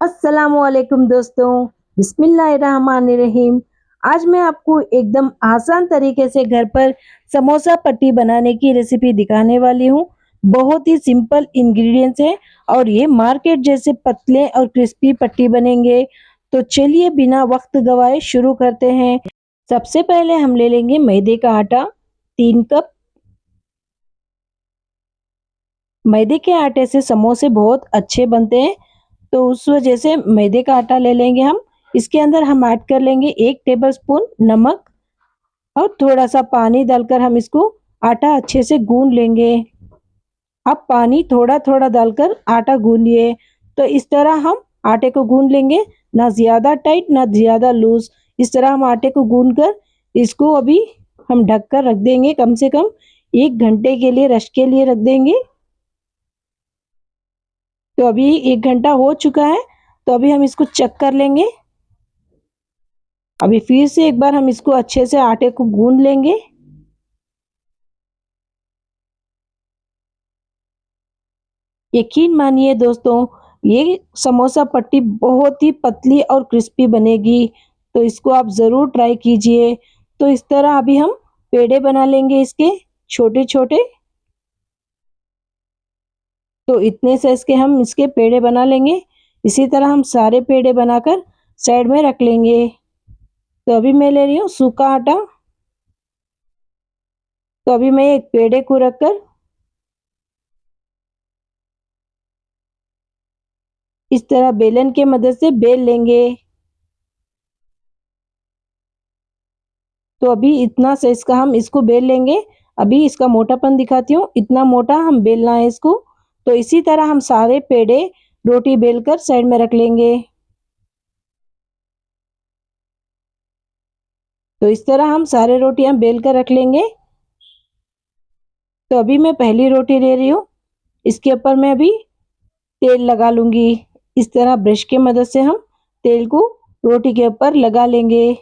अस्सलामुअलैकुम दोस्तों, बिस्मिल्लाहिर्रहमानिर्रहीम। आज मैं आपको एकदम आसान तरीके से घर पर समोसा पट्टी बनाने की रेसिपी दिखाने वाली हूँ। बहुत ही सिंपल इंग्रेडिएंट्स है और ये मार्केट जैसे पतले और क्रिस्पी पट्टी बनेंगे। तो चलिए बिना वक्त गवाए शुरू करते हैं। सबसे पहले हम ले लेंगे मैदे का आटा 3 कप। मैदे के आटे से समोसे बहुत अच्छे बनते हैं, तो उस वजह से मैदे का आटा ले लेंगे हम। इसके अंदर हम ऐड कर लेंगे 1 टेबलस्पून नमक और थोड़ा सा पानी डालकर हम इसको आटा अच्छे से गूंद लेंगे। अब पानी थोड़ा थोड़ा डालकर आटा गूंदिए। तो इस तरह हम आटे को गूंद लेंगे, ना ज़्यादा टाइट ना ज़्यादा लूज। इस तरह हम आटे को गूंद कर इसको अभी हम ढक कर रख देंगे, कम से कम 1 घंटे के लिए रेस्ट के लिए रख देंगे। तो अभी 1 घंटा हो चुका है, तो अभी हम इसको चेक कर लेंगे। अभी फिर से एक बार हम इसको अच्छे से आटे को गूंद लेंगे। यकीन मानिए दोस्तों, ये समोसा पट्टी बहुत ही पतली और क्रिस्पी बनेगी, तो इसको आप ज़रूर ट्राई कीजिए। तो इस तरह अभी हम पेड़े बना लेंगे इसके छोटे छोटे। तो इतने साइज के हम इसके पेड़े बना लेंगे। इसी तरह हम सारे पेड़े बनाकर साइड में रख लेंगे। तो अभी मैं ले रही हूँ सूखा आटा। तो अभी मैं एक पेड़े को रखकर इस तरह बेलन के मदद से बेल लेंगे। तो अभी इतना साइज का हम इसको बेल लेंगे। अभी इसका मोटापन दिखाती हूँ, इतना मोटा हम बेलना है इसको। तो इसी तरह हम सारे पेड़े रोटी बेलकर साइड में रख लेंगे। तो इस तरह हम सारे रोटियां बेल कर रख लेंगे। तो अभी मैं पहली रोटी ले रही हूँ, इसके ऊपर मैं अभी तेल लगा लूंगी। इस तरह ब्रश की मदद से हम तेल को रोटी के ऊपर लगा लेंगे।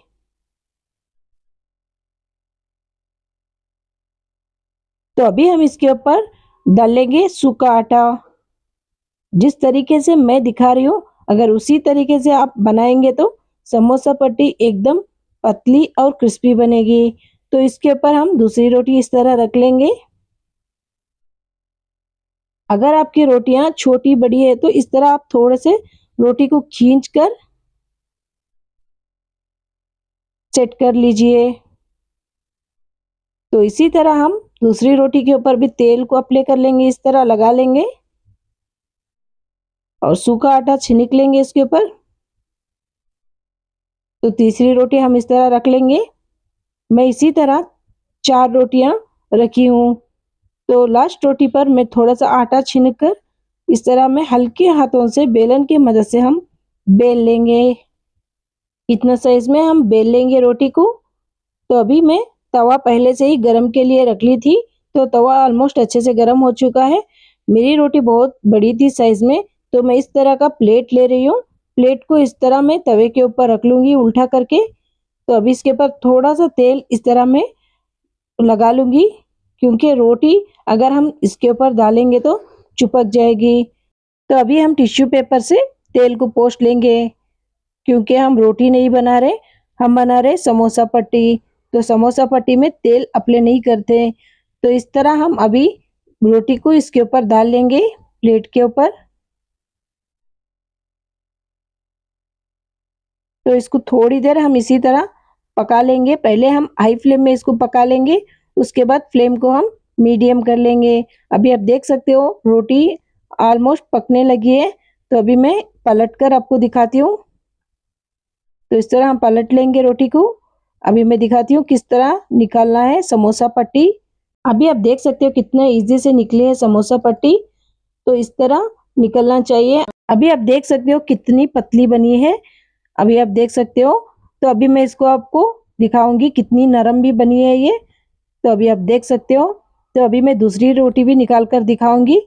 तो अभी हम इसके ऊपर डालेंगे सूखा आटा। जिस तरीके से मैं दिखा रही हूँ, अगर उसी तरीके से आप बनाएंगे तो समोसा पट्टी एकदम पतली और क्रिस्पी बनेगी। तो इसके ऊपर हम दूसरी रोटी इस तरह रख लेंगे। अगर आपकी रोटियां छोटी बड़ी है तो इस तरह आप थोड़े से रोटी को खींच कर सेट कर लीजिए। तो इसी तरह हम दूसरी रोटी के ऊपर भी तेल को अप्लाई कर लेंगे, इस तरह लगा लेंगे और सूखा आटा छिड़क लेंगे इसके ऊपर। तो तीसरी रोटी हम इस तरह रख लेंगे। मैं इसी तरह 4 रोटियां रखी हूँ। तो लास्ट रोटी पर मैं थोड़ा सा आटा छिड़क कर इस तरह मैं हल्के हाथों से बेलन की मदद से हम बेल लेंगे। इतना साइज में हम बेल लेंगे रोटी को। तो अभी मैं तवा पहले से ही गरम के लिए रख ली थी। तो तवा ऑलमोस्ट अच्छे से गरम हो चुका है। मेरी रोटी बहुत बड़ी थी साइज में, तो मैं इस तरह का प्लेट ले रही हूँ। प्लेट को इस तरह मैं तवे के ऊपर रख लूंगी उल्टा करके। तो अभी इसके ऊपर थोड़ा सा तेल इस तरह मैं लगा लूंगी, क्योंकि रोटी अगर हम इसके ऊपर डालेंगे तो चिपक जाएगी। तो अभी हम टिश्यू पेपर से तेल को पोंछ लेंगे, क्योंकि हम रोटी नहीं बना रहे, हम बना रहे समोसा पट्टी। तो समोसा पट्टी में तेल अप्लाई नहीं करते। तो इस तरह हम अभी रोटी को इसके ऊपर डाल लेंगे प्लेट के ऊपर। तो इसको थोड़ी देर हम इसी तरह पका लेंगे। पहले हम हाई फ्लेम में इसको पका लेंगे, उसके बाद फ्लेम को हम मीडियम कर लेंगे। अभी आप देख सकते हो रोटी ऑलमोस्ट पकने लगी है। तो अभी मैं पलट कर आपको दिखाती हूँ। तो इस तरह हम पलट लेंगे रोटी को। अभी मैं दिखाती हूँ किस तरह निकालना है समोसा पट्टी। अभी आप देख सकते हो कितने इजी से निकले है समोसा पट्टी। तो इस तरह निकलना चाहिए। अभी आप देख सकते हो कितनी पतली बनी है। अभी आप देख सकते हो। तो अभी मैं इसको आपको दिखाऊंगी कितनी नरम भी बनी है ये। तो अभी आप देख सकते हो। तो अभी मैं दूसरी रोटी भी निकाल कर दिखाऊंगी।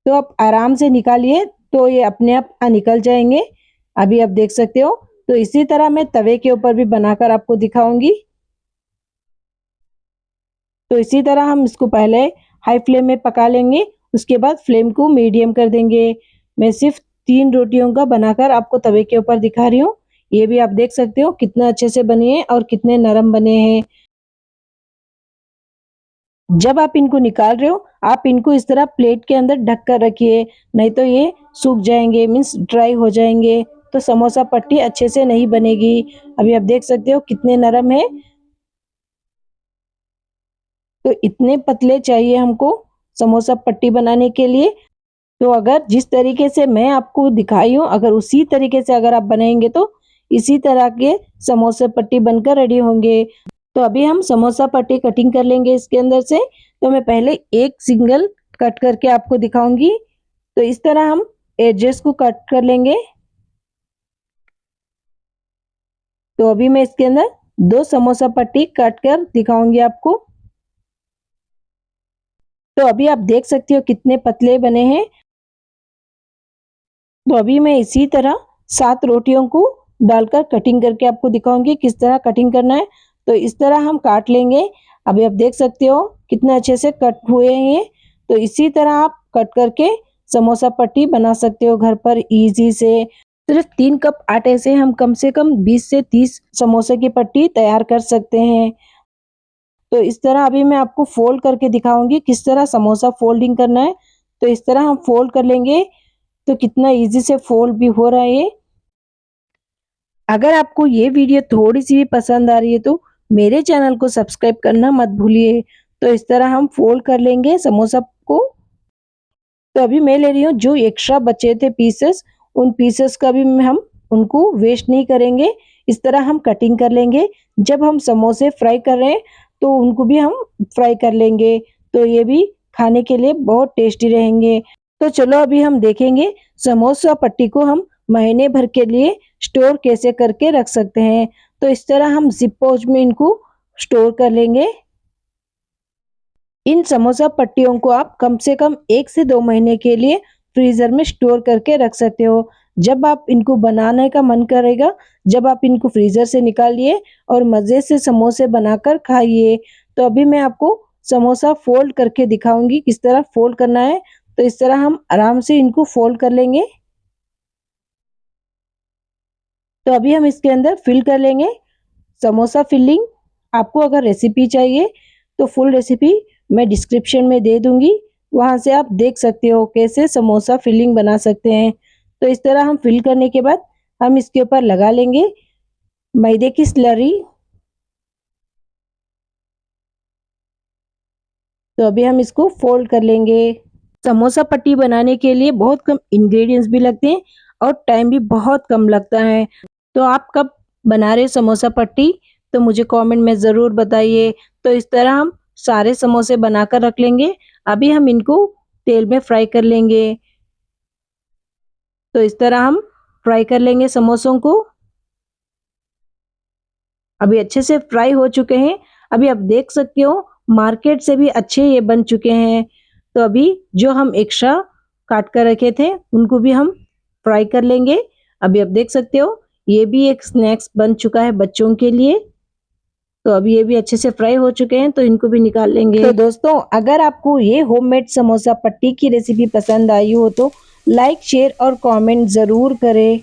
तो आप आराम से निकालिए, तो ये अपने आप निकल जाएंगे। अभी आप देख सकते हो। तो इसी तरह मैं तवे के ऊपर भी बनाकर आपको दिखाऊंगी। तो इसी तरह हम इसको पहले हाई फ्लेम में पका लेंगे, उसके बाद फ्लेम को मीडियम कर देंगे। मैं सिर्फ 3 रोटियों का बनाकर आपको तवे के ऊपर दिखा रही हूँ। ये भी आप देख सकते हो कितना अच्छे से बने हैं और कितने नरम बने हैं। जब आप इनको निकाल रहे हो, आप इनको इस तरह प्लेट के अंदर ढक कर रखिए, नहीं तो ये सूख जाएंगे, मीन्स ड्राई हो जाएंगे, तो समोसा पट्टी अच्छे से नहीं बनेगी। अभी आप देख सकते हो कितने नरम है। तो इतने पतले चाहिए हमको समोसा पट्टी बनाने के लिए। तो अगर जिस तरीके से मैं आपको दिखाई हूँ, अगर उसी तरीके से अगर आप बनाएंगे तो इसी तरह के समोसे पट्टी बनकर रेडी होंगे। तो अभी हम समोसा पट्टी कटिंग कर लेंगे इसके अंदर से। तो मैं पहले एक सिंगल कट करके आपको दिखाऊंगी। तो इस तरह हम एजेस को कट कर लेंगे। तो अभी मैं इसके अंदर 2 समोसा पट्टी कट कर दिखाऊंगी आपको। तो अभी आप देख सकते हो कितने पतले बने हैं। तो अभी मैं इसी तरह 7 रोटियों को डालकर कटिंग करके आपको दिखाऊंगी किस तरह कटिंग करना है। तो इस तरह हम काट लेंगे। अभी आप देख सकते हो कितने अच्छे से कट हुए हैं। तो इसी तरह आप कट करके समोसा पट्टी बना सकते हो घर पर इजी से। सिर्फ 3 कप आटे से हम कम से कम 20 से 30 समोसे की पट्टी तैयार कर सकते हैं। तो इस तरह अभी मैं आपको फोल्ड करके दिखाऊंगी किस तरह समोसा फोल्डिंग करना है। तो इस तरह हम फोल्ड कर लेंगे। तो कितना इजी से फोल्ड भी हो रहा है ये। अगर आपको ये वीडियो थोड़ी सी भी पसंद आ रही है तो मेरे चैनल को सब्सक्राइब करना मत भूलिए। तो इस तरह हम फोल्ड कर लेंगे समोसा को। तो अभी मैं ले रही हूँ जो एक्स्ट्रा बचे थे पीसेस, उन पीसेस का भी हम उनको वेस्ट नहीं करेंगे। इस तरह हम कटिंग कर लेंगे। जब हम समोसे फ्राई कर रहे हैं तो उनको भी हम फ्राई कर लेंगे। तो ये भी खाने के लिए बहुत टेस्टी रहेंगे। तो चलो अभी हम देखेंगे समोसा पट्टी को हम महीने भर के लिए स्टोर कैसे करके रख सकते हैं। तो इस तरह हम जिप पाउच में इनको स्टोर कर लेंगे। इन समोसा पट्टियों को आप कम से कम 1 से 2 महीने के लिए फ्रीजर में स्टोर करके रख सकते हो। जब आप इनको बनाने का मन करेगा, जब आप इनको फ्रीजर से निकालिए और मज़े से समोसे बनाकर खाइए। तो अभी मैं आपको समोसा फोल्ड करके दिखाऊंगी किस तरह फोल्ड करना है। तो इस तरह हम आराम से इनको फोल्ड कर लेंगे। तो अभी हम इसके अंदर फिल कर लेंगे समोसा फिलिंग। आपको अगर रेसिपी चाहिए तो फुल रेसिपी मैं डिस्क्रिप्शन में दे दूंगी, वहां से आप देख सकते हो कैसे समोसा फिलिंग बना सकते हैं। तो इस तरह हम फिल करने के बाद हम इसके ऊपर लगा लेंगे मैदे की स्लरी। तो अभी हम इसको फोल्ड कर लेंगे। समोसा पट्टी बनाने के लिए बहुत कम इंग्रेडिएंट्स भी लगते हैं और टाइम भी बहुत कम लगता है। तो आप कब बना रहे हो समोसा पट्टी, तो मुझे कमेंट में ज़रूर बताइए। तो इस तरह हम सारे समोसे बनाकर रख लेंगे। अभी हम इनको तेल में फ्राई कर लेंगे। तो इस तरह हम फ्राई कर लेंगे समोसों को। अभी अच्छे से फ्राई हो चुके हैं। अभी आप देख सकते हो मार्केट से भी अच्छे ये बन चुके हैं। तो अभी जो हम एक्स्ट्रा काट कर रखे थे उनको भी हम फ्राई कर लेंगे। अभी आप देख सकते हो ये भी एक स्नैक्स बन चुका है बच्चों के लिए। तो अभी ये भी अच्छे से फ्राई हो चुके हैं, तो इनको भी निकाल लेंगे। तो दोस्तों अगर आपको ये होममेड समोसा पट्टी की रेसिपी पसंद आई हो तो लाइक शेयर और कमेंट ज़रूर करें।